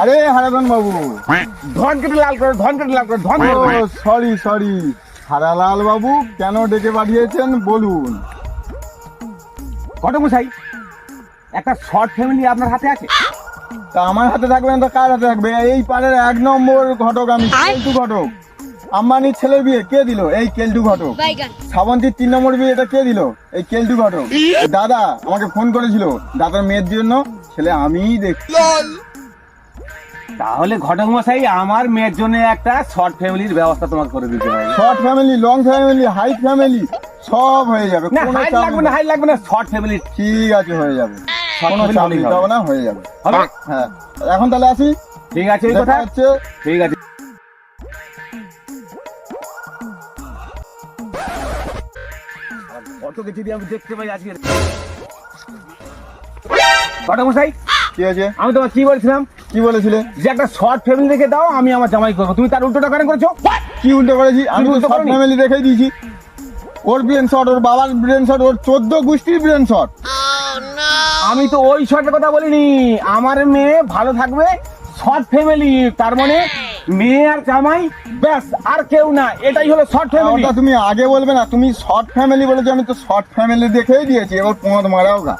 আরে হারাধন বাবু, ধন কেটে লাল করে, ধন কেটে লাল করে, ধন সরি সরি, হারালাল বাবু কেন ডেকে পাঠিয়েছেন বলুন। ঘটমশাই, একটা শর্ট ফ্যামিলি আপনার হাতে আছে? তা আমার হাতে থাকবে না তো কার হাতে থাকবে? এই পাড়ের 1 নম্বর ঘটক আমি, কেলটু ঘটক। আম্বানির ছেলের বিয়ে কে দিল? এই কেলটু ঘটক। শ্রাবন্তীর 3 নম্বর বিয়ে এটা কে দিল? এই কেলটু ঘটক। দাদা আমাকে ফোন করেছিল দাদার মেয়ের জন্য, ছেলে আমিই দেখছি। তাহলে ঘটক মশাই, আমার মেয়ের জন্য একটা শর্ট ফ্যামিলির ব্যবস্থা তোমাকে করে দিতে হবে। Short family, long family, high family সব হয়ে যাবে। না, কোনো হাইট চাপ লাগবে না, নেই। হাইট লাগবে না, শর্ট ফ্যামিলি ঠিক আছে, হয়ে যাবে। কোনো family চাপ হলেই নিতে হবে। হবে না, হয়ে যাবে। হবে? হ্যাঁ, এখন তাহলে আসি। ঠিক আছে, এই দেখা কথা হচ্ছে। ঠিক আছে। কত কিছু দিয়ে আমি দেখতে পাই আজকে। ঘটক মশাই, কি আছে? আমি তোমার কি বলছিলাম কি বলেছিলে? যে একটা শর্ট ফ্যামিলি রেখে দাও, আমি আমার জামাই করবো। তুমি তার উল্টোটা কেন করেছো? কি উল্টো করেছি? আমি তো উল্টো শর্ট করোনি? ফ্যামিলি রেখেই দিয়েছি। ওর ব্রেন শট, ওর বাবার ব্রেন শট, ওর 14 গোষ্ঠীর ব্রেন শট। আমি তো ওই শর্টের কথা বলিনি। আমার মেয়ে ভালো থাকবে, শর্ট ফ্যামিলি, তার মানে মেয়ে আর জামাই, ব্যাস, আর কেউ না, এটাই হলো শর্ট ফ্যামিলি। ওটা তুমি আগে বলবে না? তুমি শর্ট ফ্যামিলি বলেছো, আমি তো শর্ট ফ্যামিলি দেখেই দিয়েছি। এবার পোঁত মারাও গা।